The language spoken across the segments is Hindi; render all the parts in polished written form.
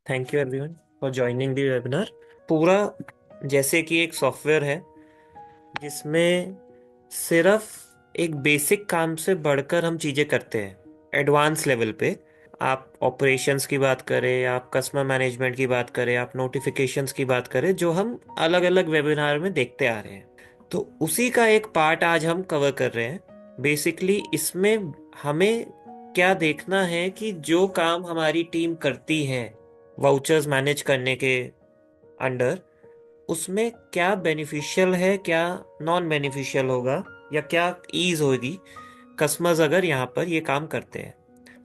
Thank you everyone for joining the webinar. पूरा जैसे कि एक सॉफ्टवेयर है जिसमें सिर्फ एक बेसिक काम से बढ़कर हम चीज़ें करते हैं एडवांस लेवल पे। आप ऑपरेशंस की बात करें, आप कस्टमर मैनेजमेंट की बात करें, आप नोटिफिकेशंस की बात करें, जो हम अलग अलग वेबिनार में देखते आ रहे हैं, तो उसी का एक पार्ट आज हम कवर कर रहे हैं। बेसिकली इसमें हमें क्या देखना है कि जो काम हमारी टीम करती है वाउचर्स मैनेज करने के अंडर, उसमें क्या बेनिफिशियल है, क्या नॉन बेनिफिशियल होगा, या क्या ईज होगी कस्टमर्स अगर यहाँ पर ये काम करते हैं।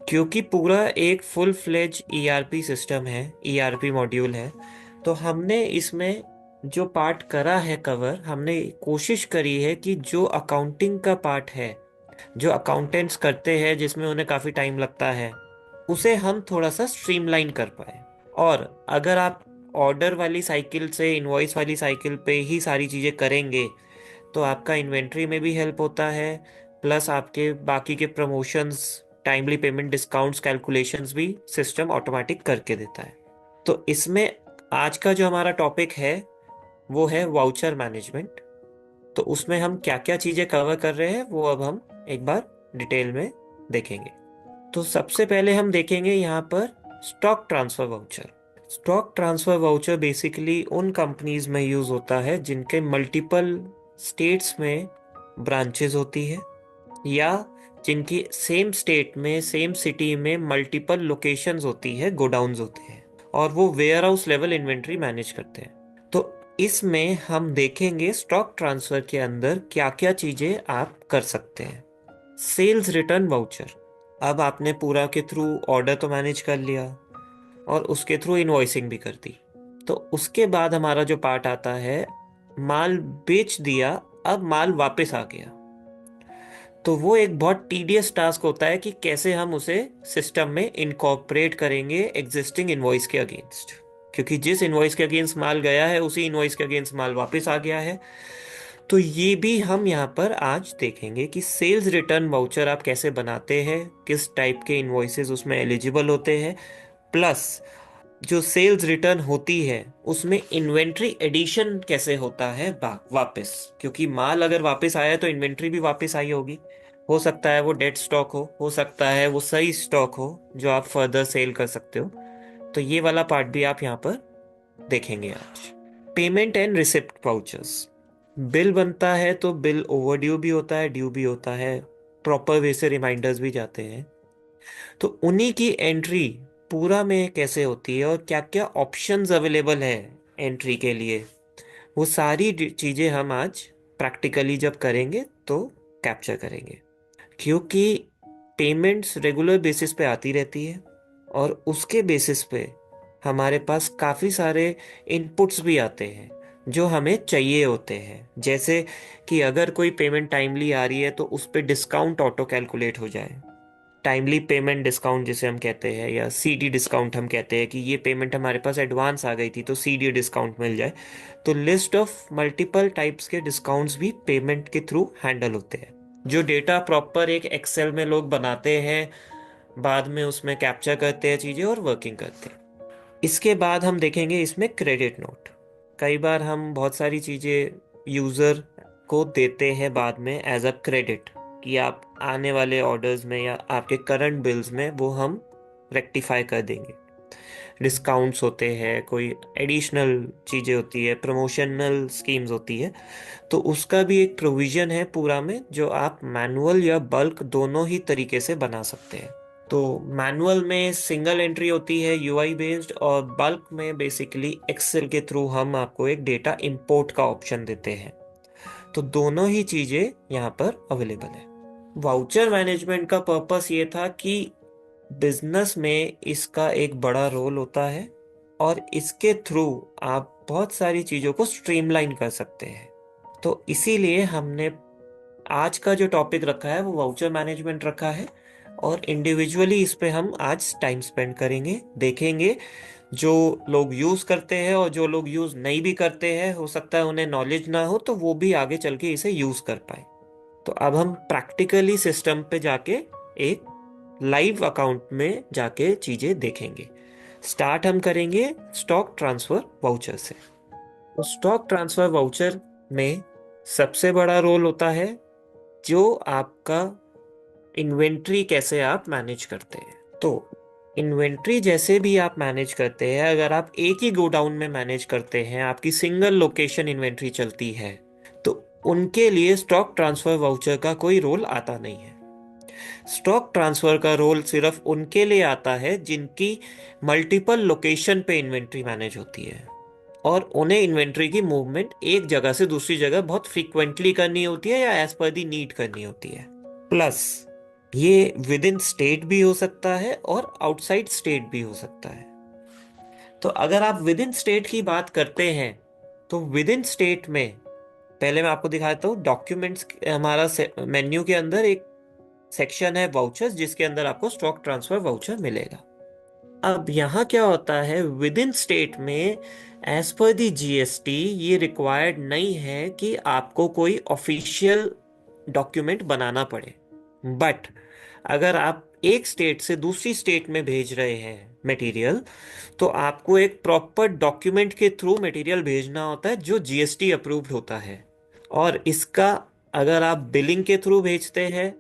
क्योंकि पूरा एक फुल फ्लेज ईआरपी सिस्टम है, ईआरपी मॉड्यूल है, तो हमने इसमें जो पार्ट करा है कवर, हमने कोशिश करी है कि जो अकाउंटिंग का पार्ट है, जो अकाउंटेंट्स करते हैं जिसमें उन्हें काफ़ी टाइम लगता है, उसे हम थोड़ा सा स्ट्रीमलाइन कर पाए। और अगर आप ऑर्डर वाली साइकिल से इनवॉइस वाली साइकिल पे ही सारी चीज़ें करेंगे तो आपका इन्वेंट्री में भी हेल्प होता है, प्लस आपके बाकी के promotions, timely payment, discounts, calculations भी सिस्टम ऑटोमेटिक करके देता है। तो इसमें आज का जो हमारा टॉपिक है वो है वाउचर मैनेजमेंट। तो उसमें हम क्या क्या चीज़ें कवर कर रहे हैं वो अब हम एक बार डिटेल में देखेंगे। तो सबसे पहले हम देखेंगे यहाँ पर stock transfer voucher. Stock transfer voucher basically उन कंपनीज में यूज होता है जिनके मल्टीपल स्टेट्स में ब्रांचेस होती है, या जिनकी सेम स्टेट में, सेम सिटी में मल्टीपल लोकेशंस होती है, गोडाउन्स होते हैं, और वो warehouse level inventory manage करते हैं। तो इसमें हम देखेंगे स्टॉक ट्रांसफर के अंदर क्या क्या चीजें आप कर सकते हैं। Sales return voucher. अब आपने पूरा के थ्रू ऑर्डर तो मैनेज कर लिया और उसके थ्रू इनवॉइसिंग भी कर दी, तो उसके बाद हमारा जो पार्ट आता है, माल बेच दिया, अब माल वापस आ गया, तो वो एक बहुत टीडियस टास्क होता है कि कैसे हम उसे सिस्टम में इनकॉर्पोरेट करेंगे एग्जिस्टिंग इनवॉइस के अगेंस्ट। क्योंकि जिस इनवॉइस के अगेंस्ट माल गया है उसी इनवॉइस के अगेंस्ट माल वापस आ गया है। तो ये भी हम यहाँ पर आज देखेंगे कि सेल्स रिटर्न वाउचर आप कैसे बनाते हैं, किस टाइप के इनवॉइसेस उसमें एलिजिबल होते हैं, प्लस जो सेल्स रिटर्न होती है उसमें इन्वेंट्री एडिशन कैसे होता है वापस। क्योंकि माल अगर वापस आया है तो इन्वेंट्री भी वापस आई होगी। हो सकता है वो डेड स्टॉक हो सकता है वो सही स्टॉक हो जो आप फर्दर सेल कर सकते हो। तो ये वाला पार्ट भी आप यहाँ पर देखेंगे आज। Payment and receipt vouchers. Bill बनता है तो बिल ओवर ड्यू भी होता है, ड्यू भी होता है, प्रॉपर वे से रिमाइंडर्स भी जाते हैं। तो उन्हीं की एंट्री पूरा में कैसे होती है और क्या क्या ऑप्शंस अवेलेबल है एंट्री के लिए, वो सारी चीज़ें हम आज प्रैक्टिकली जब करेंगे तो कैप्चर करेंगे। क्योंकि पेमेंट्स रेगुलर बेसिस पे आती रहती है और उसके बेसिस पे हमारे पास काफ़ी सारे इनपुट्स भी आते हैं जो हमें चाहिए होते हैं। जैसे कि अगर कोई पेमेंट टाइमली आ रही है तो उस पर डिस्काउंट ऑटो कैलकुलेट हो जाए, टाइमली पेमेंट डिस्काउंट जिसे हम कहते हैं, या सीडी डिस्काउंट हम कहते हैं कि ये पेमेंट हमारे पास एडवांस आ गई थी तो सीडी डिस्काउंट मिल जाए। तो लिस्ट ऑफ मल्टीपल टाइप्स के डिस्काउंट्स भी पेमेंट के थ्रू हैंडल होते हैं, जो डेटा प्रॉपर एक एक्सेल में लोग बनाते हैं, बाद में उसमें कैप्चर करते हैं चीज़ें और वर्किंग करते हैं। इसके बाद हम देखेंगे इसमें क्रेडिट नोट। कई बार हम बहुत सारी चीज़ें यूज़र को देते हैं बाद में एज अ क्रेडिट, कि आप आने वाले ऑर्डर्स में या आपके करंट बिल्स में वो हम रेक्टिफाई कर देंगे। डिस्काउंट्स होते हैं, कोई एडिशनल चीज़ें होती है, प्रमोशनल स्कीम्स होती है, तो उसका भी एक प्रोविज़न है पूरा में जो आप मैनुअल या बल्क दोनों ही तरीके से बना सकते हैं। तो मैनुअल में सिंगल एंट्री होती है यूआई बेस्ड, और बल्क में बेसिकली एक्सेल के थ्रू हम आपको एक डेटा इंपोर्ट का ऑप्शन देते हैं। तो दोनों ही चीज़ें यहाँ पर अवेलेबल है। वाउचर मैनेजमेंट का पर्पस ये था कि बिजनेस में इसका एक बड़ा रोल होता है और इसके थ्रू आप बहुत सारी चीज़ों को स्ट्रीमलाइन कर सकते हैं। तो इसीलिए हमने आज का जो टॉपिक रखा है वो वाउचर मैनेजमेंट रखा है, और इंडिविजुअली इस पे हम आज टाइम स्पेंड करेंगे, देखेंगे जो लोग यूज़ करते हैं और जो लोग यूज़ नहीं भी करते हैं, हो सकता है उन्हें नॉलेज ना हो तो वो भी आगे चल के इसे यूज़ कर पाए। तो अब हम प्रैक्टिकली सिस्टम पे जाके एक लाइव अकाउंट में जाके चीज़ें देखेंगे। स्टार्ट हम करेंगे स्टॉक ट्रांसफर वाउचर से। तो स्टॉक ट्रांसफर वाउचर में सबसे बड़ा रोल होता है जो आपका इन्वेंट्री कैसे आप मैनेज करते हैं। तो इन्वेंट्री जैसे भी आप मैनेज करते हैं, अगर आप एक ही गोडाउन में मैनेज करते हैं, आपकी सिंगल लोकेशन इन्वेंट्री चलती है, तो उनके लिए स्टॉक ट्रांसफर वाउचर का कोई रोल आता नहीं है। स्टॉक ट्रांसफर का रोल सिर्फ उनके लिए आता है जिनकी मल्टीपल लोकेशन पे इन्वेंट्री मैनेज होती है और उन्हें इन्वेंट्री की मूवमेंट एक जगह से दूसरी जगह बहुत फ्रीक्वेंटली करनी होती है या एज पर दी नीड करनी होती है। प्लस ये विद इन स्टेट भी हो सकता है और आउटसाइड स्टेट भी हो सकता है। तो अगर आप विद इन स्टेट की बात करते हैं तो विद इन स्टेट में पहले मैं आपको दिखाता हूँ डॉक्यूमेंट्स। हमारा मेन्यू के अंदर एक सेक्शन है वाउचर्स, जिसके अंदर आपको स्टॉक ट्रांसफर वाउचर मिलेगा। अब यहाँ क्या होता है, विद इन स्टेट में एज पर दी जीएसटी ये रिक्वायर्ड नहीं है कि आपको कोई ऑफिशियल डॉक्यूमेंट बनाना पड़े। बट अगर आप एक स्टेट से दूसरी स्टेट में भेज रहे हैं मटेरियल, तो आपको एक प्रॉपर डॉक्यूमेंट के थ्रू मटेरियल भेजना होता है जो जीएसटी अप्रूव्ड होता है। और इसका अगर आप बिलिंग के थ्रू भेजते हैं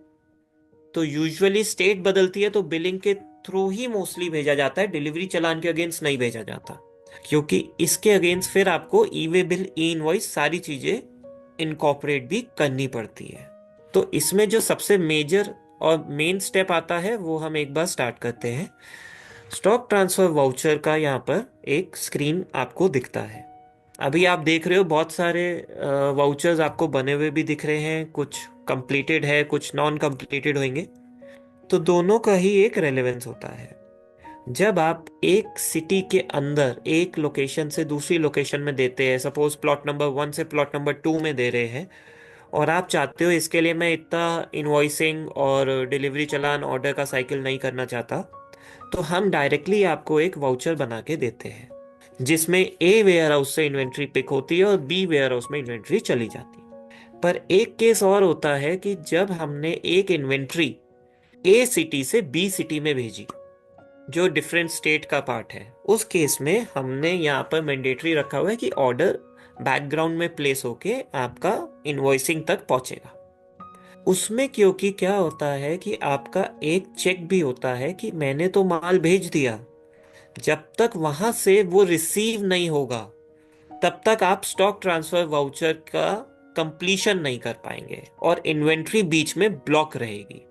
तो यूजुअली स्टेट बदलती है तो बिलिंग के थ्रू ही मोस्टली भेजा जाता है, डिलीवरी चालान के अगेंस्ट नहीं भेजा जाता, क्योंकि इसके अगेंस्ट फिर आपको ई वे बिल, ई इनवॉइस सारी चीजें इनकॉर्पोरेट भी करनी पड़ती है। तो इसमें जो सबसे मेजर और मेन स्टेप आता है वो हम एक बार स्टार्ट करते हैं। स्टॉक ट्रांसफर वाउचर का यहाँ पर एक स्क्रीन आपको दिखता है। अभी आप देख रहे हो बहुत सारे वाउचर्स आपको बने हुए भी दिख रहे हैं, कुछ कंप्लीटेड है, कुछ नॉन कंप्लीटेड होंगे। तो दोनों का ही एक रेलेवेंस होता है। जब आप एक सिटी के अंदर एक लोकेशन से दूसरी लोकेशन में देते हैं, सपोज प्लॉट नंबर 1 से प्लॉट नंबर 2 में दे रहे हैं, और आप चाहते हो इसके लिए मैं इतना इनवॉइसिंग और डिलीवरी चालान ऑर्डर का साइकिल नहीं करना चाहता, तो हम डायरेक्टली आपको एक वाउचर बना के देते हैं जिसमें ए वेयर हाउस से इन्वेंट्री पिक होती है और बी वेयर हाउस में इन्वेंट्री चली जाती है। पर एक केस और होता है कि जब हमने एक इन्वेंट्री ए सिटी से बी सिटी में भेजी जो डिफरेंट स्टेट का पार्ट है, उस केस में हमने यहाँ पर मैंडेटरी रखा हुआ है कि ऑर्डर बैकग्राउंड में प्लेस होके आपका इनवॉइसिंग तक पहुंचेगा। उसमें क्योंकि क्या होता है कि आपका एक चेक भी होता है कि मैंने तो माल भेज दिया, जब तक वहां से वो रिसीव नहीं होगा तब तक आप स्टॉक ट्रांसफर वाउचर का कंप्लीशन नहीं कर पाएंगे और इन्वेंट्री बीच में ब्लॉक रहेगी,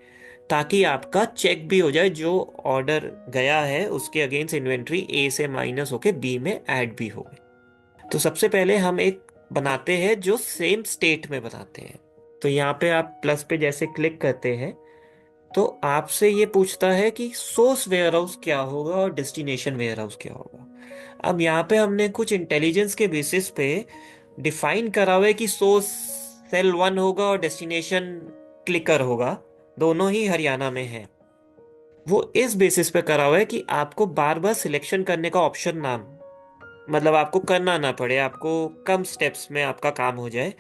ताकि आपका चेक भी हो जाए जो ऑर्डर गया है उसके अगेंस्ट इन्वेंट्री ए से माइनस होके बी में ऐड भी हो गई। तो सबसे पहले हम एक बनाते हैं जो सेम स्टेट में बनाते हैं। तो यहाँ पे आप प्लस पे जैसे क्लिक करते हैं तो आपसे ये पूछता है कि सोर्स वेयरहाउस क्या होगा और डेस्टिनेशन वेयरहाउस क्या होगा। अब यहाँ पे हमने कुछ इंटेलिजेंस के बेसिस पे डिफाइन करा हुआ है कि सोर्स सेल 1 होगा और डेस्टिनेशन क्लिकर होगा, दोनों ही हरियाणा में है। वो इस बेसिस पे करा हुआ है कि आपको बार बार सिलेक्शन करने का ऑप्शन ना, मतलब आपको करना ना पड़े, आपको कम स्टेप्स में आपका काम हो जाए,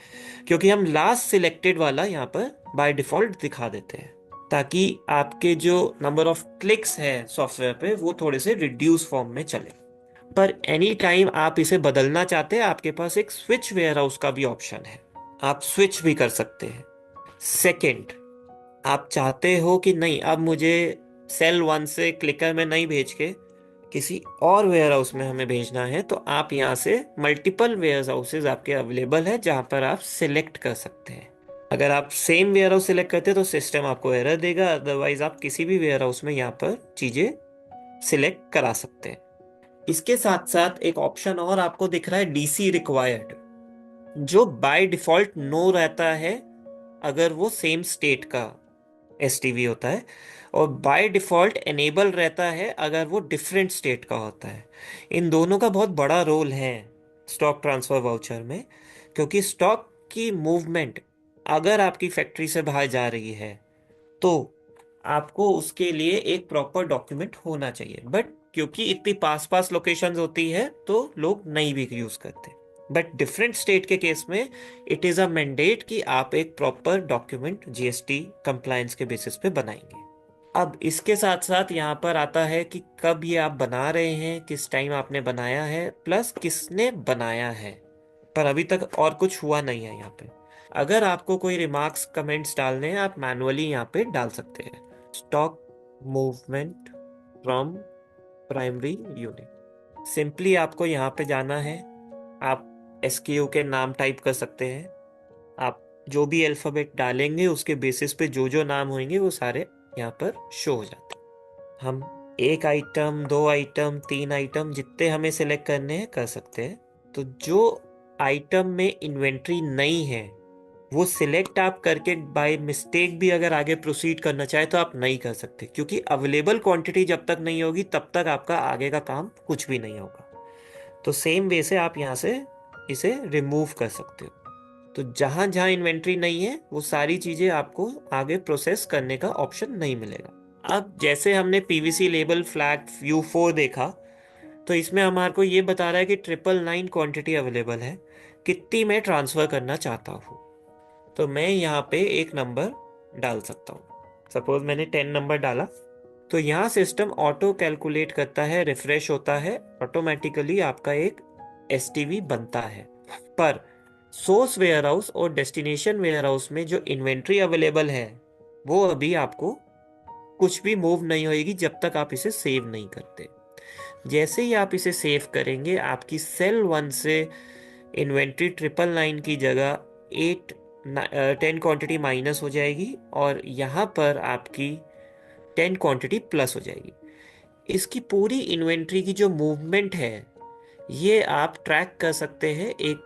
क्योंकि हम लास्ट सिलेक्टेड वाला यहाँ पर बाय डिफॉल्ट दिखा देते हैं, ताकि आपके जो नंबर ऑफ क्लिक्स है सॉफ्टवेयर पे वो थोड़े से रिड्यूस फॉर्म में चले। पर एनी टाइम आप इसे बदलना चाहते हैं, आपके पास एक स्विच वेयरहाउस का भी ऑप्शन है, आप स्विच भी कर सकते हैं। सेकंड, आप चाहते हो कि नहीं अब मुझे सेल 1 से क्लिकर में नहीं भेज के किसी और वेयर हाउस में हमें भेजना है, तो आप यहाँ से मल्टीपल वेयर हाउसेज आपके अवेलेबल है जहाँ पर आप सिलेक्ट कर सकते हैं। अगर आप सेम वेयर हाउस सिलेक्ट करते हैं तो सिस्टम आपको एरर देगा, अदरवाइज आप किसी भी वेयर हाउस में यहाँ पर चीजें सिलेक्ट करा सकते हैं। इसके साथ साथ एक ऑप्शन और आपको दिख रहा है डीसी रिक्वायर्ड, जो बाय डिफॉल्ट नो रहता है अगर वो सेम स्टेट का एसटीवी होता है, और बाय डिफॉल्ट एनेबल रहता है अगर वो डिफरेंट स्टेट का होता है। इन दोनों का बहुत बड़ा रोल है स्टॉक ट्रांसफर वाउचर में, क्योंकि स्टॉक की मूवमेंट अगर आपकी फैक्ट्री से बाहर जा रही है तो आपको उसके लिए एक प्रॉपर डॉक्यूमेंट होना चाहिए, बट क्योंकि इतनी पास पास लोकेशंस होती है तो लोग नहीं भी यूज करते। बट डिफरेंट स्टेट के केस में इट इज अ मैंडेट कि आप एक प्रॉपर डॉक्यूमेंट जीएसटी कंप्लायंस के बेसिस पे बनाएंगे। अब इसके साथ साथ यहाँ पर आता है कि कब ये आप बना रहे हैं, किस टाइम आपने बनाया है, प्लस किसने बनाया है। पर अभी तक और कुछ हुआ नहीं है यहाँ पे। अगर आपको कोई रिमार्क्स कमेंट्स डालने हैं, आप मैनुअली यहाँ पे डाल सकते हैं। Stock movement from primary unit, simply आपको यहाँ पे जाना है। आप एसक्यू के नाम टाइप कर सकते हैं। आप जो भी अल्फाबेट डालेंगे उसके बेसिस पे जो जो नाम होंगे वो सारे यहाँ पर शो हो जाते हैं। हम एक आइटम, दो आइटम, तीन आइटम, जितने हमें सिलेक्ट करने हैं कर सकते हैं। तो जो आइटम में इन्वेंट्री नहीं है वो सिलेक्ट आप करके बाय मिस्टेक भी अगर आगे प्रोसीड करना चाहे तो आप नहीं कर सकते, क्योंकि अवेलेबल क्वांटिटी जब तक नहीं होगी तब तक आपका आगे का काम कुछ भी नहीं होगा। तो सेम वे से आप यहाँ से इसे रिमूव कर सकते हो। तो जहां जहां इन्वेंट्री नहीं है वो सारी चीजें आपको आगे प्रोसेस करने का ऑप्शन नहीं मिलेगा। अब जैसे हमने पीवीसी लेबल फ्लैग U4 देखा, तो इसमें हमारे को ये बता रहा है कि 999 क्वांटिटी अवेलेबल है, कितनी मैं ट्रांसफर करना चाहता हूँ। तो मैं यहाँ पे एक नंबर डाल सकता हूँ। सपोज मैंने 10 नंबर डाला, तो यहाँ सिस्टम ऑटो कैलकुलेट करता है, रिफ्रेश होता है, ऑटोमेटिकली आपका एक एसटीवी बनता है। पर सोर्स वेयरहाउस और डेस्टिनेशन वेयरहाउस में जो इन्वेंट्री अवेलेबल है वो अभी आपको कुछ भी मूव नहीं होगी जब तक आप इसे सेव नहीं करते। जैसे ही आप इसे सेव करेंगे, आपकी सेल 1 से इन्वेंट्री 999 की जगह 10 क्वांटिटी माइनस हो जाएगी और यहाँ पर आपकी 10 क्वांटिटी प्लस हो जाएगी। इसकी पूरी इन्वेंट्री की जो मूवमेंट है ये आप ट्रैक कर सकते हैं एक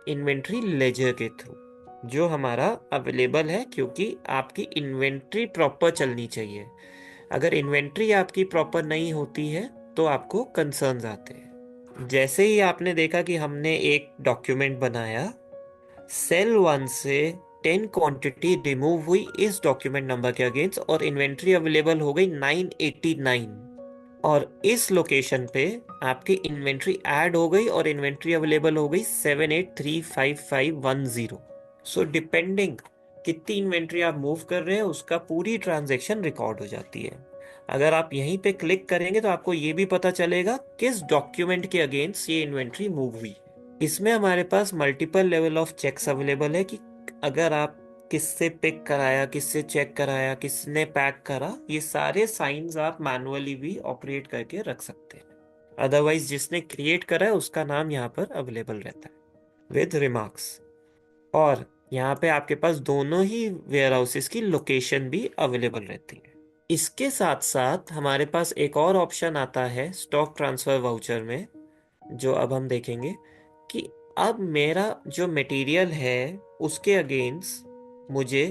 इन्वेंट्री लेजर के थ्रू, जो हमारा अवेलेबल है, क्योंकि आपकी इन्वेंट्री प्रॉपर चलनी चाहिए। अगर इन्वेंट्री आपकी प्रॉपर नहीं होती है तो आपको कंसर्न्स आते हैं। जैसे ही आपने देखा कि हमने एक डॉक्यूमेंट बनाया, सेल 1 से 10 क्वांटिटी रिमूव हुई इस डॉक्यूमेंट नंबर के अगेंस्ट और इन्वेंट्री अवेलेबल हो गई 989, और इस लोकेशन पे आपकी इन्वेंट्री ऐड हो गई और इन्वेंट्री अवेलेबल हो गई 78355510। सो डिपेंडिंग कितनी इन्वेंट्री आप मूव कर रहे हैं उसका पूरी ट्रांजैक्शन रिकॉर्ड हो जाती है। अगर आप यहीं पे क्लिक करेंगे तो आपको ये भी पता चलेगा किस डॉक्यूमेंट के अगेंस्ट ये इन्वेंट्री मूव हुई। इसमें हमारे पास multiple level of checks available है कि अगर आप किससे पिक कराया, किससे चेक कराया, किसने पैक करा, ये सारे साइंस आप मैनुअली भी ऑपरेट करके रख सकते हैं। अदरवाइज जिसने क्रिएट करा है उसका नाम यहाँ पर अवेलेबल रहता है विद रिमार्क्स। और यहाँ पे आपके पास दोनों ही वेयर हाउसेस की लोकेशन भी अवेलेबल रहती है। इसके साथ साथ हमारे पास एक और ऑप्शन आता है स्टॉक ट्रांसफर वाउचर में, जो अब हम देखेंगे कि अब मेरा जो मटेरियल है उसके अगेंस्ट मुझे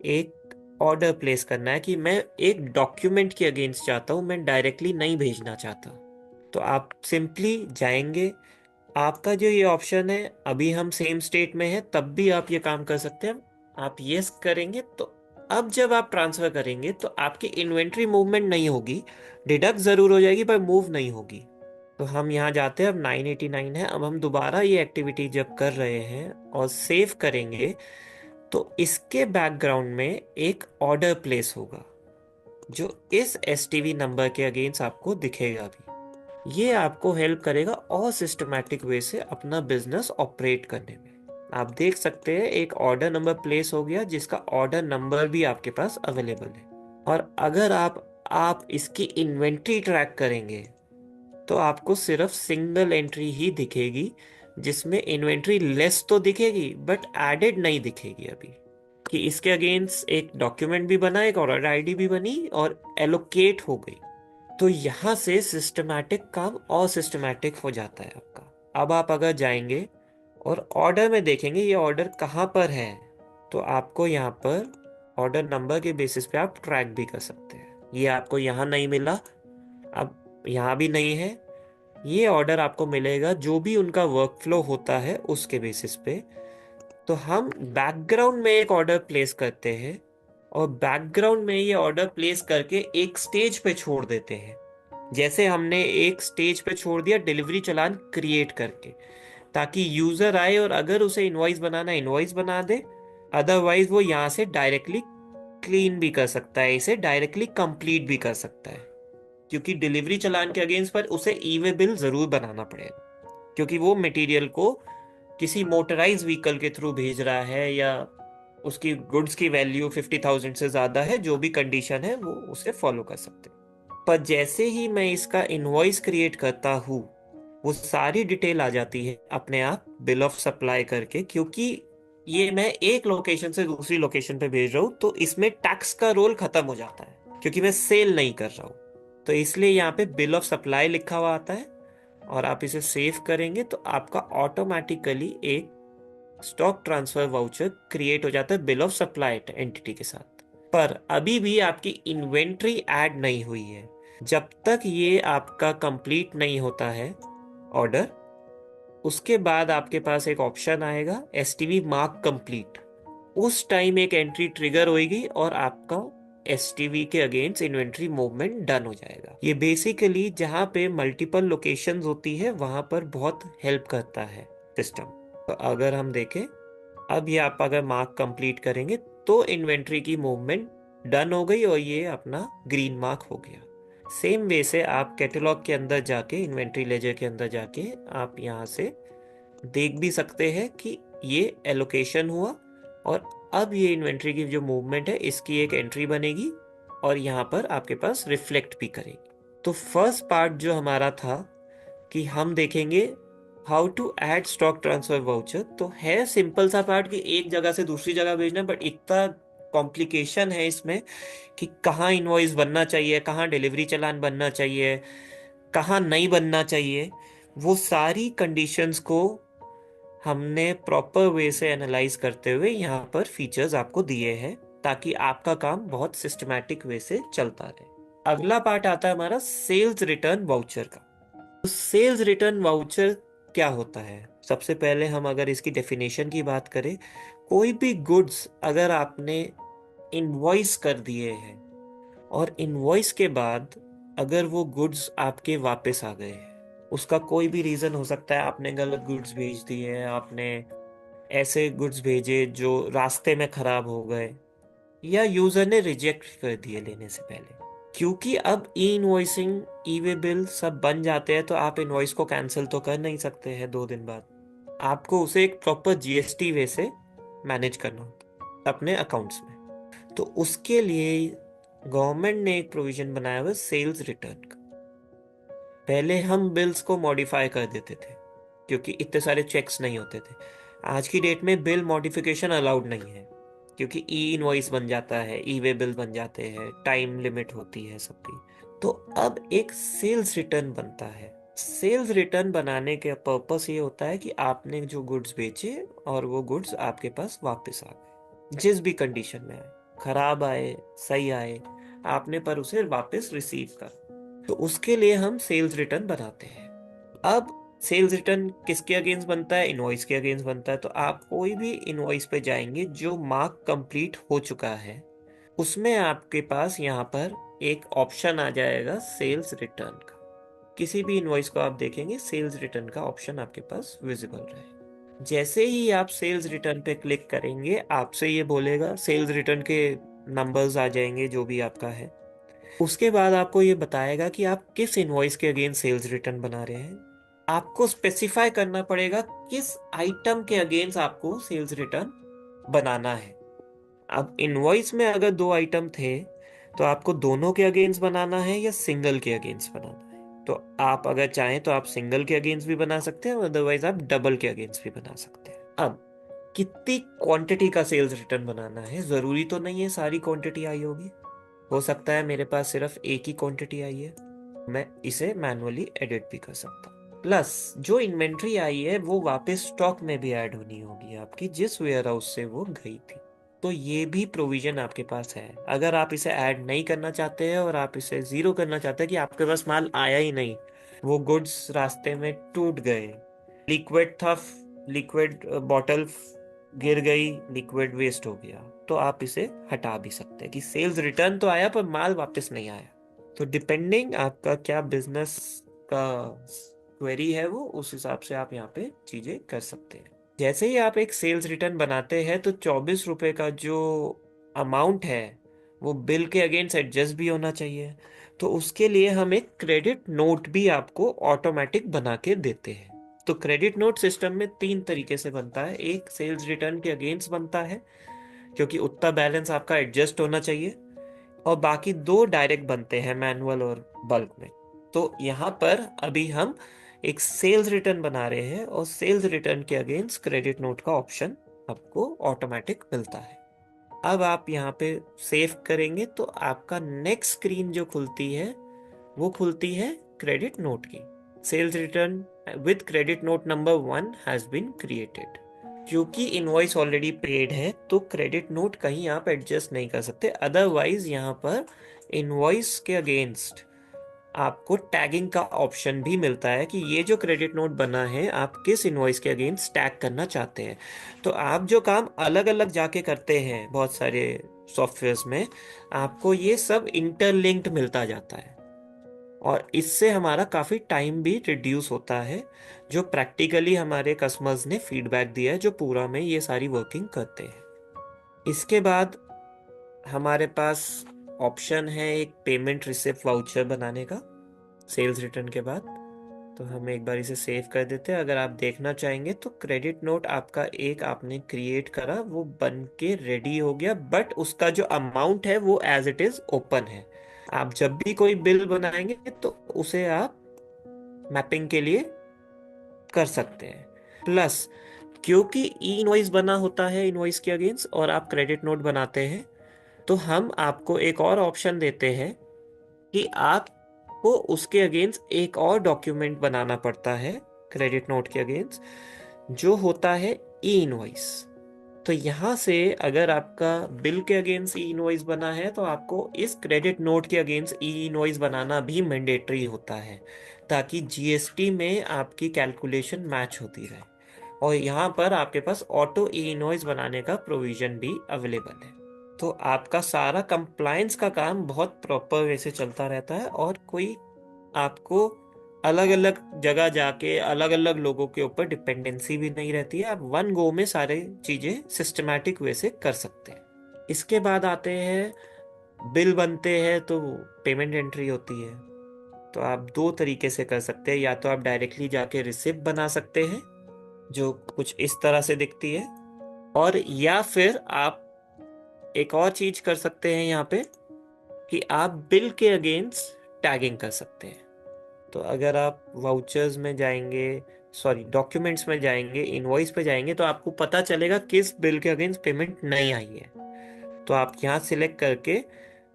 एक ऑर्डर प्लेस करना है कि मैं एक डॉक्यूमेंट के अगेंस्ट चाहता हूं, मैं डायरेक्टली नहीं भेजना चाहता। तो आप सिंपली जाएंगे, आपका जो ये ऑप्शन है, अभी हम सेम स्टेट में है तब भी आप ये काम कर सकते हैं। आप यस करेंगे तो अब जब आप ट्रांसफर करेंगे तो आपकी इन्वेंट्री मूवमेंट नहीं होगी, डिडक्ट जरूर हो जाएगी पर मूव नहीं होगी। तो हम यहाँ जाते हैं, अब 989 है। अब हम दोबारा ये एक्टिविटी जब कर रहे हैं और सेव करेंगे तो इसके बैकग्राउंड में एक ऑर्डर प्लेस होगा जो इस एसटीवी नंबर के अगेंस्ट आपको दिखेगा भी। ये आपको हेल्प करेगा और सिस्टमैटिक वे से अपना बिजनेस ऑपरेट करने में। आप देख सकते हैं एक ऑर्डर नंबर प्लेस हो गया जिसका ऑर्डर नंबर भी आपके पास अवेलेबल है। और अगर आप इसकी इन्वेंट्री ट्रैक करेंगे तो आपको सिर्फ सिंगल एंट्री ही दिखेगी जिसमें इन्वेंट्री लेस तो दिखेगी बट एडेड नहीं दिखेगी अभी, कि इसके अगेंस्ट एक डॉक्यूमेंट भी बना, एक ऑर्डर आईडी भी बनी और एलोकेट हो गई। तो यहाँ से सिस्टमैटिक काम और सिस्टमैटिक हो जाता है आपका। अब आप अगर जाएंगे और ऑर्डर में देखेंगे ये ऑर्डर कहाँ पर है, तो आपको यहाँ पर ऑर्डर नंबर के बेसिस पे आप ट्रैक भी कर सकते हैं। ये आपको यहाँ नहीं मिला, अब यहाँ भी नहीं है, ये ऑर्डर आपको मिलेगा जो भी उनका वर्क फ्लो होता है उसके बेसिस पे। तो हम बैकग्राउंड में एक ऑर्डर प्लेस करते हैं और बैकग्राउंड में ये ऑर्डर प्लेस करके एक स्टेज पे छोड़ देते हैं। जैसे हमने एक स्टेज पे छोड़ दिया डिलीवरी चालान क्रिएट करके, ताकि यूजर आए और अगर उसे इनवॉइस बनाना इनवॉइस बना दे, अदरवाइज वो यहाँ से डायरेक्टली क्लीन भी कर सकता है, इसे डायरेक्टली कंप्लीट भी कर सकता है, क्योंकि डिलीवरी चालान के अगेंस्ट पर उसे ई वे बिल जरूर बनाना पड़ेगा, क्योंकि वो मटेरियल को किसी मोटराइज व्हीकल के थ्रू भेज रहा है, या उसकी गुड्स की वैल्यू 50,000 से ज्यादा है, जो भी कंडीशन है वो उसे फॉलो कर सकते हैं। पर जैसे ही मैं इसका इनवॉइस क्रिएट करता हूँ, वो सारी डिटेल आ जाती है अपने आप बिल ऑफ सप्लाई करके, क्योंकि ये मैं एक लोकेशन से दूसरी लोकेशन पे भेज रहा हूँ, तो इसमें टैक्स का रोल खत्म हो जाता है, क्योंकि मैं सेल नहीं कर रहा हूँ। तो इसलिए यहाँ पे बिल ऑफ सप्लाई लिखा हुआ आता है, और आप इसे सेव करेंगे तो आपका ऑटोमेटिकली एक स्टॉक ट्रांसफर वाउचर क्रिएट हो जाता है बिल ऑफ सप्लाई एंटिटी के साथ। पर अभी भी आपकी इन्वेंट्री ऐड नहीं हुई है। जब तक ये आपका कंप्लीट नहीं होता है ऑर्डर, उसके बाद आपके पास एक ऑप्शन आएगा एसटीवी मार्क कंप्लीट। उस टाइम एक एंट्री ट्रिगर होगी और आपका एसटीवी के अगेंस्ट इन्वेंट्री मूवमेंट डन हो जाएगा। ये बेसिकली जहां पे मल्टीपल लोकेशंस होती है वहां पर बहुत हेल्प करता है सिस्टम। तो अगर हम देखें, अब ये आप अगर मार्क कंप्लीट करेंगे तो इन्वेंट्री की मूवमेंट डन हो गई और ये अपना ग्रीन मार्क हो गया। सेम वे से आप कैटलॉग के अंदर जाके, इन्वेंट्री लेजर के अंदर जाके आप यहाँ से देख भी सकते हैं कि ये एलोकेशन हुआ, और अब ये इन्वेंट्री की जो मूवमेंट है इसकी एक एंट्री बनेगी और यहाँ पर आपके पास रिफ्लेक्ट भी करेगी। तो फर्स्ट पार्ट जो हमारा था कि हम देखेंगे how to add stock transfer voucher, तो है सिंपल सा पार्ट कि एक जगह से दूसरी जगह भेजना, बट इतना कॉम्प्लिकेशन है इसमें कि कहाँ इनवॉइस बनना चाहिए, कहाँ डिलीवरी चालान बनना चाहिए, कहाँ नहीं बनना चाहिए, वो सारी कंडीशंस को हमने प्रॉपर वे से एनालाइज करते हुए यहाँ पर फीचर्स आपको दिए हैं, ताकि आपका काम बहुत सिस्टमैटिक वे से चलता रहे। अगला पार्ट आता है हमारा सेल्स रिटर्न वाउचर का। तो सेल्स रिटर्न वाउचर क्या होता है? सबसे पहले हम अगर इसकी डेफिनेशन की बात करें, कोई भी गुड्स अगर आपने इनवॉइस कर दिए हैं और इनवॉइस के बाद अगर वो गुड्स आपके वापस आ गए, उसका कोई भी रीजन हो सकता है, आपने गलत गुड्स भेज दिए, आपने ऐसे गुड्स भेजे जो रास्ते में खराब हो गए, या यूजर ने रिजेक्ट कर दिए लेने से पहले। क्योंकि अब ई इनवॉइसिंग, ई वे बिल सब बन जाते हैं, तो आप इनवॉइस को कैंसिल तो कर नहीं सकते हैं 2 दिन बाद। आपको उसे एक प्रॉपर जीएसटी वे से मैनेज करना होता है अपने अकाउंट्स में। तो उसके लिए गवर्नमेंट ने एक प्रोविजन बनाया हुआ सेल्स रिटर्न का। पहले हम बिल्स को मॉडिफाई कर देते थे क्योंकि इतने सारे चेक्स नहीं होते थे। आज की डेट में बिल मॉडिफिकेशन अलाउड नहीं है, क्योंकि ई इनवॉइस बन जाता है, ई वे बिल बन जाते हैं, टाइम लिमिट होती है सबकी। तो अब एक सेल्स रिटर्न बनता है। सेल्स रिटर्न बनाने का पर्पस ये होता है कि आपने जो गुड्स बेचे और वो गुड्स आपके पास वापस आ गए, जिस भी कंडीशन में आए, खराब आए, सही आए, आपने पर उसे वापस रिसीव कर, तो उसके लिए हम सेल्स रिटर्न बनाते हैं। अब सेल्स रिटर्न किसके अगेंस्ट बनता है? इनवॉइस के अगेंस्ट बनता है। तो आप कोई भी इनवॉइस पे जाएंगे जो मार्क कंप्लीट हो चुका है, उसमें आपके पास यहाँ पर एक ऑप्शन आ जाएगा सेल्स रिटर्न का। किसी भी इनवॉइस को आप देखेंगे, सेल्स रिटर्न का ऑप्शन आपके पास विजिबल रहेगा। जैसे ही आप सेल्स रिटर्न पे क्लिक करेंगे, आपसे ये बोलेगा, सेल्स रिटर्न के नंबर्स आ जाएंगे जो भी आपका है। उसके बाद आपको ये बताएगा कि आप किस इनवॉइस के अगेंस्ट सेल्स रिटर्न बना रहे हैं। आपको स्पेसिफाई करना पड़ेगा किस आइटम के अगेंस्ट आपको सेल्स रिटर्न बनाना है। अब इनवॉइस में अगर 2 आइटम थे, तो आपको दोनों के अगेंस्ट बनाना है या सिंगल के अगेंस्ट बनाना है। तो आप अगर चाहें तो आप सिंगल के अगेंस्ट भी बना सकते हैं, अदरवाइज आप डबल के अगेंस्ट भी बना सकते हैं। अब कितनी क्वांटिटी का सेल्स रिटर्न बनाना है, जरूरी तो नहीं है सारी क्वांटिटी आई होगी। हो सकता है मेरे पास सिर्फ एक ही क्वांटिटी आई है, मैं इसे मैनुअली एडिट भी कर सकता हूँ। प्लस जो इन्वेंट्री आई है वो वापस स्टॉक में भी ऐड होनी होगी आपकी, जिस वेयर हाउस से वो गई थी। तो ये भी प्रोविजन आपके पास है। अगर आप इसे ऐड नहीं करना चाहते हैं और आप इसे जीरो करना चाहते हैं कि आपके पास माल आया ही नहीं, वो गुड्स रास्ते में टूट गए, लिक्विड था, लिक्विड बॉटल गिर गई, लिक्विड वेस्ट हो गया, तो आप इसे हटा भी सकते हैं कि सेल्स रिटर्न तो आया पर माल वापस नहीं आया। तो डिपेंडिंग आपका क्या बिजनेस का क्वेरी है, वो उस हिसाब से आप यहाँ पे चीजें कर सकते हैं। जैसे ही आप एक सेल्स रिटर्न बनाते हैं, तो 24 रुपए का जो अमाउंट है वो बिल के अगेंस्ट एडजस्ट भी होना चाहिए। तो उसके लिए हम एक क्रेडिट नोट भी आपको ऑटोमेटिक बना के देते हैं। तो क्रेडिट नोट सिस्टम में तीन तरीके से बनता है। एक सेल्स रिटर्न के अगेंस्ट बनता है, क्योंकि उतना बैलेंस आपका एडजस्ट होना चाहिए। और बाकी दो डायरेक्ट बनते हैं, मैनुअल और बल्क में। तो यहाँ पर अभी हम एक सेल्स रिटर्न बना रहे हैं, और सेल्स रिटर्न के अगेंस्ट क्रेडिट नोट का ऑप्शन आपको ऑटोमेटिक मिलता है। अब आप यहाँ पे सेव करेंगे तो आपका नेक्स्ट स्क्रीन जो खुलती है वो खुलती है क्रेडिट नोट की। Sales return with credit note number 1 has been created. क्योंकि इनवॉइस ऑलरेडी पेड है तो क्रेडिट नोट कहीं आप एडजस्ट नहीं कर सकते। अदरवाइज यहाँ पर इनवॉइस के अगेंस्ट आपको टैगिंग का ऑप्शन भी मिलता है कि ये जो क्रेडिट नोट बना है आप किस इनवॉइस के अगेंस्ट टैग करना चाहते हैं। तो आप जो काम अलग अलग जाके करते हैं बहुत सारे सॉफ्टवेयर्स में, आपको ये सब इंटरलिंक्ड मिलता जाता है, और इससे हमारा काफ़ी टाइम भी रिड्यूस होता है, जो प्रैक्टिकली हमारे कस्टमर्स ने फीडबैक दिया है जो पूरा में ये सारी वर्किंग करते हैं। इसके बाद हमारे पास ऑप्शन है एक पेमेंट रिसिप्ट वाउचर बनाने का सेल्स रिटर्न के बाद। तो हम एक बार इसे सेव कर देते हैं। अगर आप देखना चाहेंगे तो क्रेडिट नोट आपका एक आपने क्रिएट करा, वो बन के रेडी हो गया, बट उसका जो अमाउंट है वो एज इट इज ओपन है। आप जब भी कोई बिल बनाएंगे तो उसे आप मैपिंग के लिए कर सकते हैं। प्लस क्योंकि ई इनवॉइस बना होता है इनवॉइस के अगेंस्ट और आप क्रेडिट नोट बनाते हैं, तो हम आपको एक और ऑप्शन देते हैं कि आपको उसके अगेंस्ट एक और डॉक्यूमेंट बनाना पड़ता है क्रेडिट नोट के अगेंस्ट, जो होता है ई इनवॉइस। तो यहाँ से अगर आपका बिल के अगेंस्ट ई इनवॉइस बना है तो आपको इस क्रेडिट नोट के अगेंस्ट ई इनवॉइस बनाना भी मैंडेटरी होता है, ताकि जीएसटी में आपकी कैलकुलेशन मैच होती रहे। और यहाँ पर आपके पास ऑटो ई इनवॉइस बनाने का प्रोविजन भी अवेलेबल है। तो आपका सारा कंप्लायंस का काम बहुत प्रॉपर वे से चलता रहता है, और कोई आपको अलग अलग जगह जाके अलग अलग लोगों के ऊपर डिपेंडेंसी भी नहीं रहती है। आप वन गो में सारे चीजें सिस्टमैटिक वे से कर सकते हैं। इसके बाद आते हैं बिल बनते हैं तो पेमेंट एंट्री होती है। तो आप दो तरीके से कर सकते हैं, या तो आप डायरेक्टली जाके रिसिप्ट बना सकते हैं जो कुछ इस तरह से दिखती है, और या फिर आप एक और चीज कर सकते हैं यहाँ पे कि आप बिल के अगेंस्ट टैगिंग कर सकते हैं। तो अगर आप वाउचर्स में जाएंगे, सॉरी डॉक्यूमेंट्स में जाएंगे, इनवॉइस पे जाएंगे, तो आपको पता चलेगा किस बिल के अगेंस्ट पेमेंट नहीं आई है। तो आप यहाँ सिलेक्ट करके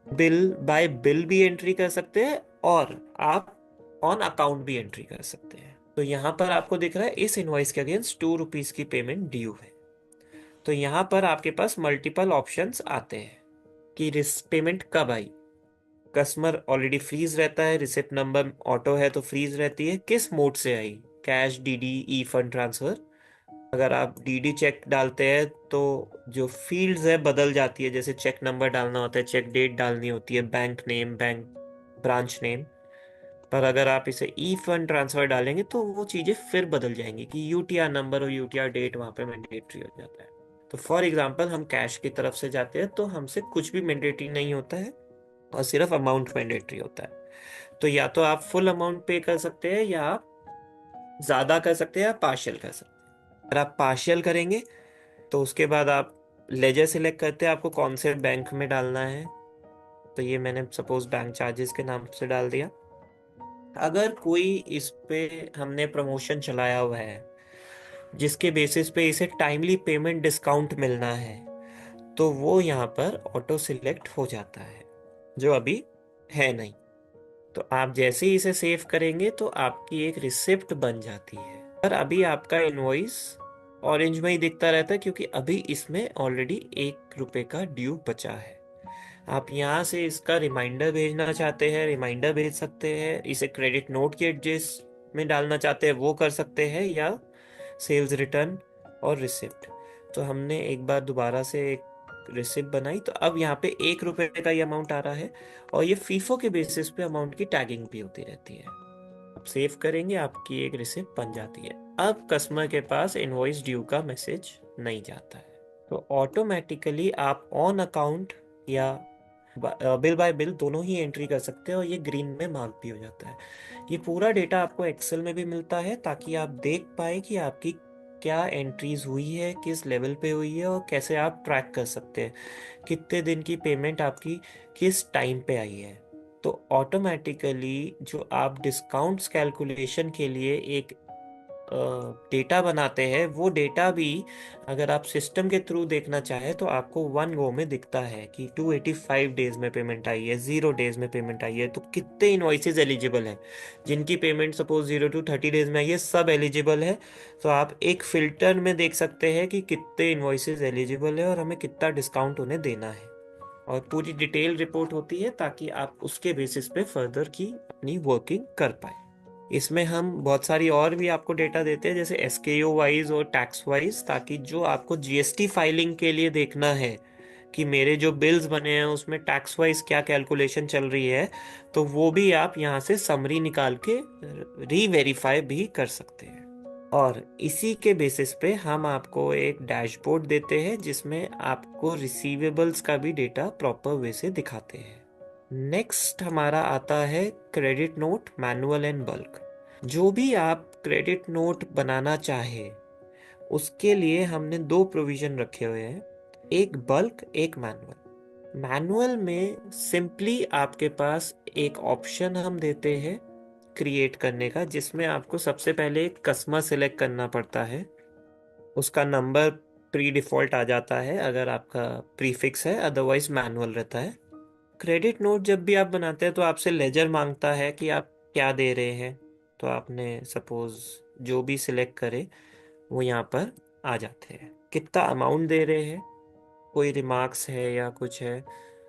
बिल बाय बिल भी एंट्री कर सकते हैं, और आप ऑन अकाउंट भी एंट्री कर सकते हैं। तो यहाँ पर आपको दिख रहा है इस इनवॉइस के अगेंस्ट ₹2 की पेमेंट ड्यू है। तो यहाँ पर आपके पास मल्टीपल ऑप्शंस आते हैं कि पेमेंट कब आई। कस्टमर ऑलरेडी फ्रीज रहता है, रिसिप्ट नंबर ऑटो है तो फ्रीज रहती है। किस मोड से आई, कैश, डीडी, ई फंड ट्रांसफर। अगर आप डीडी चेक डालते हैं तो जो फील्ड्स है बदल जाती है, जैसे चेक नंबर डालना होता है, चेक डेट डालनी होती है, bank name, bank branch name. पर अगर आप इसे ई फंड ट्रांसफर डालेंगे तो वो चीज़ें फिर बदल जाएंगी कि यूटीआर नंबर और यूटीआर डेट वहाँ पे मैंडेटरी हो जाता है। तो फॉर एग्जांपल हम कैश की तरफ से जाते हैं तो हमसे कुछ भी मैंडेटरी नहीं होता है, और सिर्फ अमाउंट मैंडेटरी होता है। तो या तो आप फुल अमाउंट पे कर सकते हैं, या आप ज़्यादा कर सकते हैं, या पार्शियल कर सकते हैं। अगर आप पार्शियल करेंगे तो उसके बाद आप लेजर सिलेक्ट करते हैं आपको कौन से बैंक में डालना है। तो ये मैंने सपोज बैंक चार्जेस के नाम से डाल दिया। अगर कोई इस पे हमने प्रमोशन चलाया हुआ है जिसके बेसिस पे इसे टाइमली पेमेंट डिस्काउंट मिलना है, तो वो यहाँ पर ऑटो सिलेक्ट हो जाता है, जो अभी है नहीं। तो आप जैसे ही इसे सेव करेंगे तो आपकी एक रिसिप्ट बन जाती है। पर अभी आपका इनवॉइस ऑरेंज में ही दिखता रहता है, क्योंकि अभी इसमें ऑलरेडी ₹1 का ड्यू बचा है। आप यहाँ से इसका रिमाइंडर भेजना चाहते हैं, रिमाइंडर भेज सकते हैं। इसे क्रेडिट नोट के एड्रेस में डालना चाहते हैं वो कर सकते हैं, या सेल्स रिटर्न और रिसिप्ट। तो हमने एक बार दोबारा से एक रिसिप्ट बनाई, तो अब यहाँ पे ₹1 का ये अमाउंट आ रहा है, और ये फीफो के बेसिस पे अमाउंट की टैगिंग भी होती रहती है। आप सेव करेंगे, आपकी एक रिसिप्ट बन जाती है। अब कस्टमर के पास इनवॉइस ड्यू का मैसेज नहीं जाता है। तो ऑटोमेटिकली आप ऑन अकाउंट या बिल बाय बिल दोनों ही एंट्री कर सकते हैं और ये ग्रीन में मार्क भी हो जाता है। ये पूरा डेटा आपको एक्सेल में भी मिलता है ताकि आप देख पाए कि आपकी क्या एंट्रीज हुई है, किस लेवल पे हुई है, और कैसे आप ट्रैक कर सकते हैं कितने दिन की पेमेंट आपकी किस टाइम पे आई है। तो ऑटोमेटिकली जो आप डिस्काउंट्स कैलकुलेशन के लिए एक डेटा बनाते हैं, वो डेटा भी अगर आप सिस्टम के थ्रू देखना चाहे तो आपको वन गो में दिखता है कि 285 डेज में पेमेंट आई है, 0 डेज में पेमेंट आई है, तो कितने इनवॉइसेज एलिजिबल हैं। जिनकी पेमेंट सपोज 0 to 30 डेज में आई है, सब एलिजिबल है। तो आप एक फिल्टर में देख सकते हैं कि कितने इनवॉइसेज एलिजिबल है और हमें कितना डिस्काउंट उन्हें देना है, और पूरी डिटेल रिपोर्ट होती है ताकि आप उसके बेसिस पे फर्दर की अपनी वर्किंग कर पाए। इसमें हम बहुत सारी और भी आपको डेटा देते हैं, जैसे एसकेओ वाइज और टैक्स वाइज, ताकि जो आपको जीएसटी फाइलिंग के लिए देखना है कि मेरे जो बिल्स बने हैं उसमें टैक्स वाइज क्या कैलकुलेशन चल रही है, तो वो भी आप यहाँ से समरी निकाल के रीवेरीफाई भी कर सकते हैं। और इसी के बेसिस पे हम आपको एक डैशबोर्ड देते हैं जिसमें आपको रिसीवेबल्स का भी डेटा प्रॉपर वे से दिखाते हैं। नेक्स्ट हमारा आता है credit note manual and bulk. जो भी आप क्रेडिट नोट बनाना चाहे उसके लिए हमने दो प्रोविजन रखे हुए हैं, एक बल्क एक मैनुअल। मैनुअल में सिंपली आपके पास एक ऑप्शन हम देते हैं क्रिएट करने का, जिसमें आपको सबसे पहले एक कस्टमर सेलेक्ट करना पड़ता है। उसका नंबर प्री डिफॉल्ट आ जाता है अगर आपका प्रीफिक्स है, अदरवाइज मैनुअल रहता है। क्रेडिट नोट जब भी आप बनाते हैं तो आपसे लेजर मांगता है कि आप क्या दे रहे हैं, तो आपने सपोज जो भी सिलेक्ट करे वो यहाँ पर आ जाते हैं। कितना अमाउंट दे रहे हैं, कोई रिमार्क्स है या कुछ है,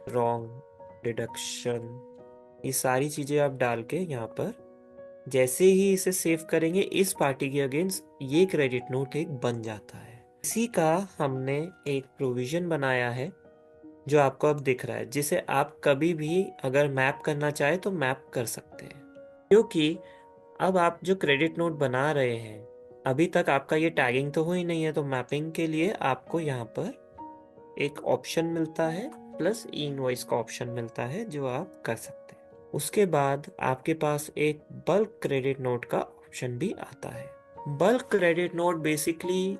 रॉन्ग डिडक्शन, ये सारी चीज़ें आप डाल के यहाँ पर जैसे ही इसे सेव करेंगे इस पार्टी के अगेंस्ट ये क्रेडिट नोट एक बन जाता है। इसी का हमने एक प्रोविजन बनाया है जो आपको अब दिख रहा है, जिसे आप कभी भी अगर मैप करना चाहे तो मैप कर सकते हैं। क्योंकि अब आप जो क्रेडिट नोट बना रहे हैं, अभी तक आपका ये टैगिंग तो हुई नहीं है, तो मैपिंग के लिए आपको यहाँ पर एक ऑप्शन मिलता है, प्लस ई इनवॉइस का ऑप्शन मिलता है जो आप कर सकते हैं। उसके बाद आपके पास एक बल्क क्रेडिट नोट का ऑप्शन भी आता है। बल्क क्रेडिट नोट बेसिकली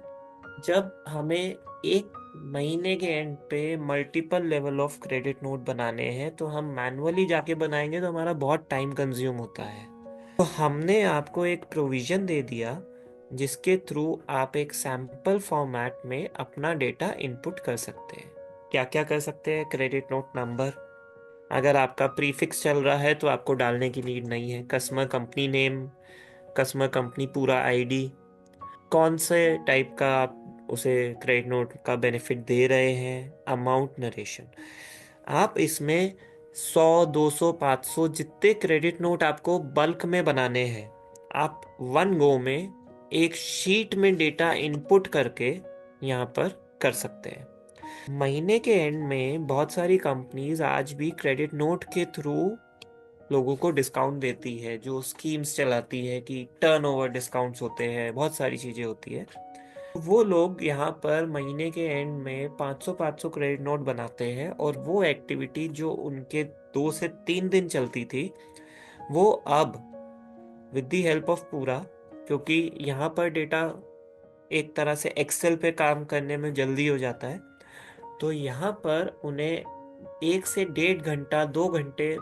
जब हमें एक महीने के एंड पे multiple level of credit note बनाने हैं तो हम मैनुअली जाके बनाएंगे तो हमारा बहुत टाइम कंज्यूम होता है। तो हमने आपको एक प्रोविजन दे दिया जिसके थ्रू आप एक सैंपल फॉर्मेट में अपना डेटा इनपुट कर सकते हैं। क्या क्या कर सकते हैं? क्रेडिट नोट नंबर, अगर आपका प्रीफिक्स चल रहा है तो आपको डालने की नीड नहीं है। Customer company name, customer company पूरा आईडी, कौन से टाइप का आप उसे क्रेडिट नोट का बेनिफिट दे रहे हैं, अमाउंट, नरेशन। आप इसमें 100, 200, 500 जितने क्रेडिट नोट आपको बल्क में बनाने हैं, आप वन गो में एक शीट में डेटा इनपुट करके यहाँ पर कर सकते हैं। महीने के एंड में बहुत सारी कंपनीज आज भी क्रेडिट नोट के थ्रू लोगों को डिस्काउंट देती है, जो स्कीम्स चलाती है कि टर्नओवर डिस्काउंट्स होते हैं, बहुत सारी चीज़ें होती है। वो लोग यहाँ पर महीने के एंड में 500-500 क्रेडिट नोट बनाते हैं, और वो एक्टिविटी जो उनके 2 से 3 दिन चलती थी वो अब विद दी हेल्प ऑफ पूरा, क्योंकि यहाँ पर डेटा एक तरह से एक्सेल पे काम करने में जल्दी हो जाता है, तो यहाँ पर उन्हें 1 से 1.5 घंटा 2 घंटे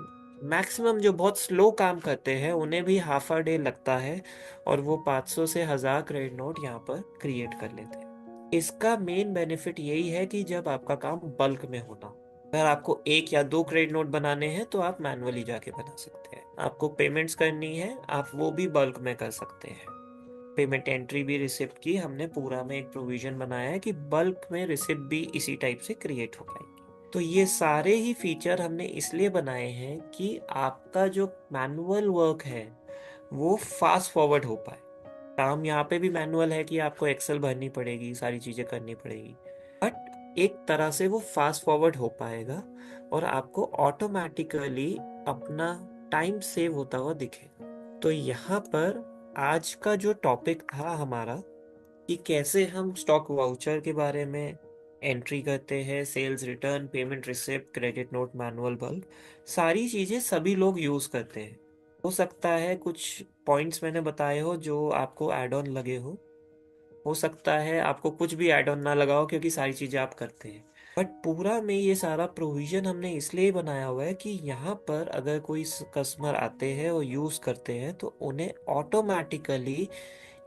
मैक्सिमम, जो बहुत स्लो काम करते हैं उन्हें भी हाफ अ डे लगता है, और वो 500 से 1000 क्रेडिट नोट यहाँ पर क्रिएट कर लेते हैं। इसका मेन बेनिफिट यही है कि जब आपका काम बल्क में होना, अगर आपको 1 या 2 क्रेडिट नोट बनाने हैं तो आप मैनुअली जाके बना सकते हैं। आपको पेमेंट्स करनी है आप वो भी बल्क में कर सकते हैं। पेमेंट एंट्री भी रिसिप्ट की हमने पूरा में एक प्रोविजन बनाया है कि बल्क में रिसिप्ट भी इसी टाइप से क्रिएट हो पाएगी। तो ये सारे ही फीचर हमने इसलिए बनाए हैं कि आपका जो मैनुअल वर्क है वो फास्ट फॉरवर्ड हो पाए। काम यहाँ पे भी मैनुअल है कि आपको एक्सेल भरनी पड़ेगी, सारी चीजें करनी पड़ेगी, बट एक तरह से वो फास्ट फॉरवर्ड हो पाएगा और आपको ऑटोमेटिकली अपना टाइम सेव होता हुआ दिखेगा। तो यहाँ पर आज का जो टॉपिक था हमारा कि कैसे हम स्टॉक वाउचर के बारे में एंट्री करते हैं, sales return, payment receipt, credit note, manual bulk, सारी चीजें सभी लोग यूज करते हैं। हो सकता है कुछ पॉइंट्स मैंने बताए हो जो आपको एड ऑन लगे हो सकता है आपको कुछ भी एड ऑन ना लगा हो क्योंकि सारी चीजें आप करते हैं। बट पूरा में ये सारा प्रोविजन हमने इसलिए बनाया हुआ है कि यहाँ पर अगर कोई कस्टमर आते हैं और यूज करते हैं तो उन्हें ऑटोमेटिकली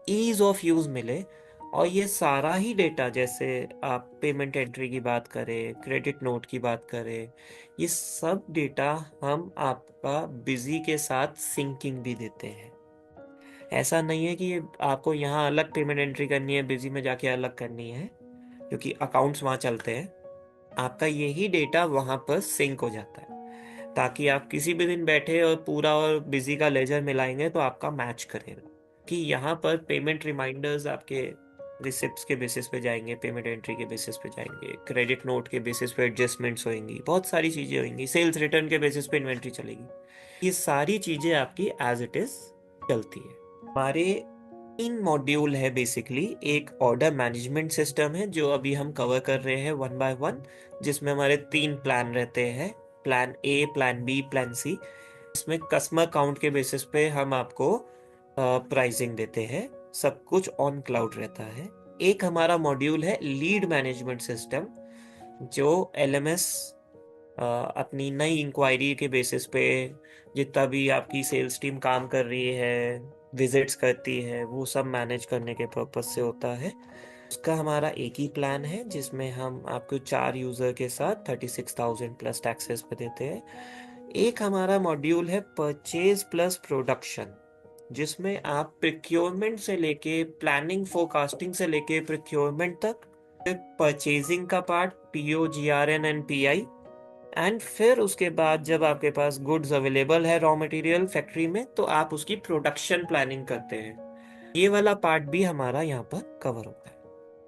ईज ऑफ यूज मिले। और ये सारा ही डेटा, जैसे आप पेमेंट एंट्री की बात करें, क्रेडिट नोट की बात करें, ये सब डेटा हम आपका बिजी के साथ सिंकिंग भी देते हैं। ऐसा नहीं है कि आपको यहाँ अलग पेमेंट एंट्री करनी है, बिजी में जाके अलग करनी है, क्योंकि अकाउंट्स वहाँ चलते हैं। आपका यही डेटा वहाँ पर सिंक हो जाता है, ताकि आप किसी भी दिन बैठे और पूरा और बिजी का लेजर मिलाएंगे तो आपका मैच करेगा। कि यहाँ पर पेमेंट रिमाइंडर्स आपके रिसिप्ट्स के बेसिस पे जाएंगे, पेमेंट एंट्री के बेसिस पे जाएंगे, क्रेडिट नोट के बेसिस पे एडजस्टमेंट्स होंगी, बहुत सारी चीजें होंगी, सेल्स रिटर्न के बेसिस पे इन्वेंट्री चलेगी। ये सारी चीजें आपकी एज इट इज चलती है। हमारे 3 मॉड्यूल है बेसिकली। एक ऑर्डर मैनेजमेंट सिस्टम है जो अभी हम कवर कर रहे हैं 1 बाय 1, जिसमें हमारे 3 प्लान रहते हैं, plan A, plan B, plan C. इसमें कस्टमर काउंट के बेसिस पे हम आपको प्राइसिंग देते हैं, सब कुछ ऑन क्लाउड रहता है। एक हमारा मॉड्यूल है लीड मैनेजमेंट सिस्टम, जो एलएमएस अपनी नई इंक्वायरी के बेसिस पे जितना भी आपकी सेल्स टीम काम कर रही है, विजिट्स करती है, वो सब मैनेज करने के पर्पज से होता है। उसका हमारा एक ही प्लान है जिसमें हम आपको 4 यूजर के साथ 36,000 प्लस टैक्सेस पे देते हैं। एक हमारा मॉड्यूल है परचेज प्लस प्रोडक्शन, जिसमें आप प्रिक्योरमेंट से लेके प्लानिंग फोरकास्टिंग से लेके प्रिक्योरमेंट तक, परचेजिंग का part, PO, GRN and pi, and फिर उसके बाद जब आपके पास गुड्स अवेलेबल है रॉ मटेरियल फैक्ट्री में, तो आप उसकी प्रोडक्शन प्लानिंग करते हैं। ये वाला पार्ट भी हमारा यहाँ पर कवर होता है।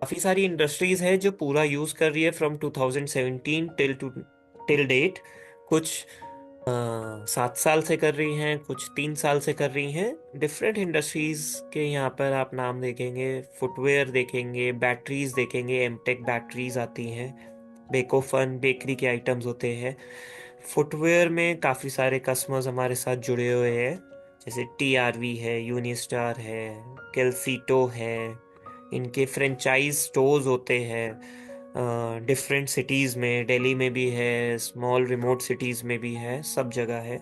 काफी सारी इंडस्ट्रीज है जो पूरा यूज कर रही है फ्रॉम 2017 टिल डेट। कुछ 7 साल से कर रही हैं, कुछ 3 साल से कर रही हैं। डिफरेंट इंडस्ट्रीज के यहाँ पर आप नाम देखेंगे, फुटवेयर देखेंगे, बैटरीज देखेंगे, एमटेक बैटरीज आती हैं, बेकोफन बेकरी के आइटम्स होते हैं। फुटवेयर में काफ़ी सारे कस्टमर्स हमारे साथ जुड़े हुए हैं, जैसे टीआरवी है, यूनिस्टार है, केल्सीटो है। इनके फ्रेंचाइज स्टोर्स होते हैं डिफरेंट सिटीज़ में, दिल्ली में भी है, स्मॉल रिमोट सिटीज़ में भी है, सब जगह है।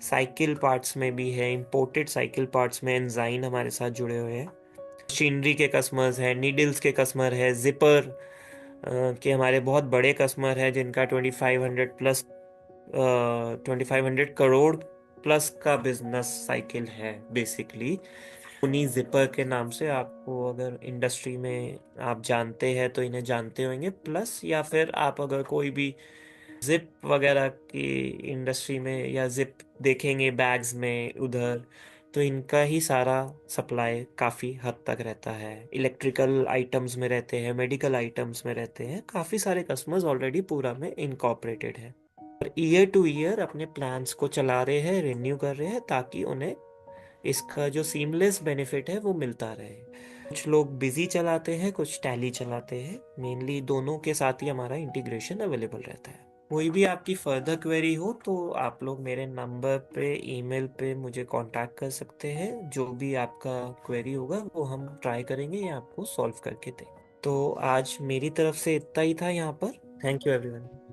साइकिल पार्ट्स में भी है, इंपोर्टेड साइकिल पार्ट्स में एनजाइन हमारे साथ जुड़े हुए हैं। मशीनरी के कस्टमर्स हैं, नीडल्स के कस्टमर है, जिपर के हमारे बहुत बड़े कस्टमर हैं जिनका 2500 करोड़ प्लस का बिजनेस साइकिल है बेसिकली। उन्हीं जिपर के नाम से, आपको अगर इंडस्ट्री में आप जानते हैं तो इन्हें जानते होंगे, प्लस या फिर आप अगर कोई भी जिप वगैरह की इंडस्ट्री में या जिप देखेंगे बैग्स में उधर, तो इनका ही सारा सप्लाई काफ़ी हद तक रहता है। इलेक्ट्रिकल आइटम्स में रहते हैं, मेडिकल आइटम्स में रहते हैं, काफ़ी सारे कस्टमर्स ऑलरेडी पूरा में इनकॉर्पोरेटेड है और ईयर टू ईयर अपने प्लान्स को चला रहे हैं, रिन्यू कर रहे हैं, ताकि उन्हें इसका जो सीमलेस बेनिफिट है वो मिलता रहे। कुछ लोग बिजी चलाते हैं, कुछ टैली चलाते हैं, मेनली दोनों के साथ ही हमारा इंटीग्रेशन अवेलेबल रहता है। कोई भी आपकी फर्दर क्वेरी हो तो आप लोग मेरे नंबर पे, ईमेल पे मुझे कांटेक्ट कर सकते हैं। जो भी आपका क्वेरी होगा वो हम ट्राई करेंगे या आपको सॉल्व करके दें। तो आज मेरी तरफ से इतना ही था यहाँ पर। Thank you everyone.